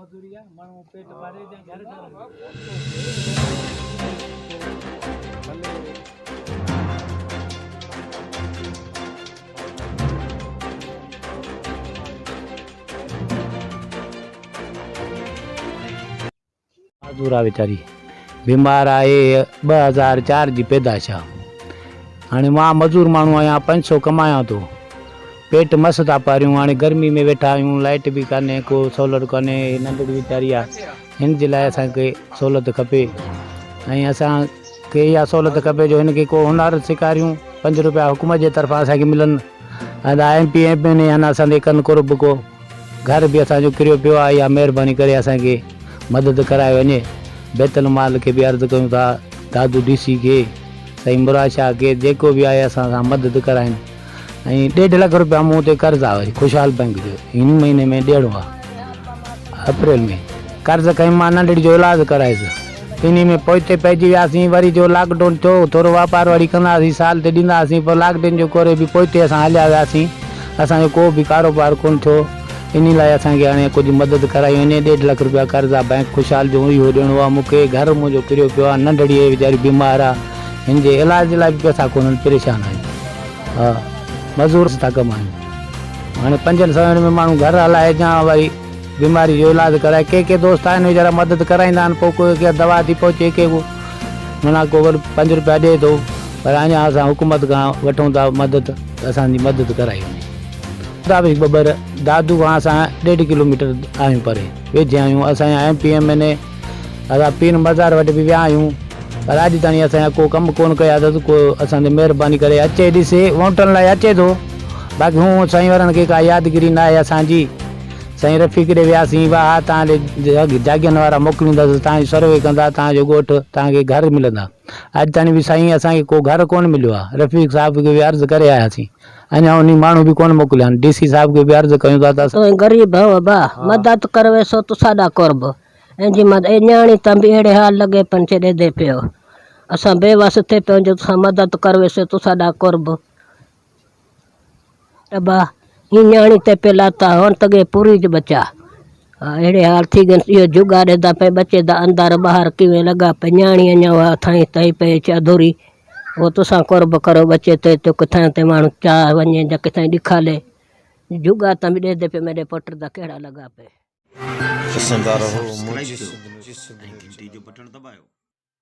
मजूरिया माण्हू पेट भरे जा घर मजूर आ वीचारी बीमार आहे 2004 जी पैदाइश आहे। हाणे मां मजूर माण्हू आहियां 500 कमायां थो पेट मस था पारियूं। हाणे गर्मी में वेठा आहियूं लाइट भी कान्हे को सहूलियत कान्हे नंढड़ी वीचारी आहे हिन जे लाइ असांखे सहूलियत खपे ऐं असांखे इहा सहूलियत खपे जो हिनखे को हुनर सेखारियूं 5 रुपया हुकूमत जे तरफ़ां असांखे मिलनि। MP ने अञा असांजे कनि को बि को घर बि असांजो किरियो पियो आहे। इहा महिरबानी करे असांखे मदद कराए वञे। बैतल माल के भी अर्ज़ कयूं था दादू DC के साईं मुराद शाह के जेको भी आहे असां सां मदद कराइनि। ऐं 1.5 लाख रुपया मूं ते कर्ज़ु आहे वरी खुशहाल बैंक जो हिन महीने में ॾियणो आहे अप्रैल में कर्ज़ खईं मां नंढड़ी जो इलाजु करायसि इन में पोइ ते पइजी वियासीं। वरी जो लॉकडाउन थियो थोरो वापारु वरी कंदासीं साल ते ॾींदासीं पर लॉकडाउन जे करे बि पोइ ते असां हलिया वियासीं। असांजो को बि कारोबार कोन थियो इन लाइ असांखे हाणे कुझु मदद कराई वञे। 1.5 लाख रुपया कर्ज़ु आहे बैंक खुशहाल जो इहो ॾियणो आहे मूंखे। घर मुंहिंजो किरियो पियो आहे नंढड़ी वीचारी बीमार आहे हिन जे इलाज लाइ बि पैसा कोन्हनि परेशान आहियूं। हा मज़ूर था कमायूं हाणे 5 सालनि में माण्हू घर हलाए या वरी बीमारी जो इलाजु कराए। के दोस्त आहिनि वीचारा मदद कराईंदा आहिनि पोइ कोई के दवा थी पहुचे के माना को वरी 5 रुपया ॾिए थो पर अञा असां हुकूमत खां वठूं था मदद असांजी मदद कराई वञे। बबर दादू खां असां 1.5 किलोमीटर आहियूं परे वेझे आहियूं। असांजा MP ने असां पीर मज़ार वटि बि विया आहियूं पर अॼु ताईं असांजा को कमु कोन कया अथसि। को असांजे महिरबानी करे अचे ॾिसे वोटनि लाइ अचे थो बाक़ी हूअं साईं वारनि खे का यादगिरी न आहे असांजी। साईं रफ़ीक ॾे वियासीं वाह तव्हांजे जागियनि वारा मोकिलींदसि तव्हांजी सर्वे कंदा तव्हांजो ॻोठु तव्हांखे घर मिलंदा। अॼु ताईं बि साईं असांखे को घर कोन मिलियो आहे। रफ़ीक साहिब खे बि अर्ज़ु करे आयासीं अञा उन माण्हू भी कोन मोकिलिया DC साहब के भी अर्ज कयूं था तो गरीब हो बा मदद करवे सो तो साडा करब जी मदद न्याणी तम भी एड़े हाल लगे पंचे दे पियो असा बेवास्ते पे जो मदद करवे से तो साडा करब बा ही न्याणी ते पे लाता होन तगे पूरी ज बच्चा एड़े हाल थी गन यो जुगाड़े दा पे बच्चे दा अंदर बाहर किवे लगा पे न्याणी अन्या थाई तई पे अधूरी वो तो सा करब करो बच्चे ते तो कथा ते मानु चा वने जा कथा दिखा ले जुगा तम दे पे मेरे पटर दा केड़ा लगा पे पसंद आ रहा हो मुझे जो बटन दबायो।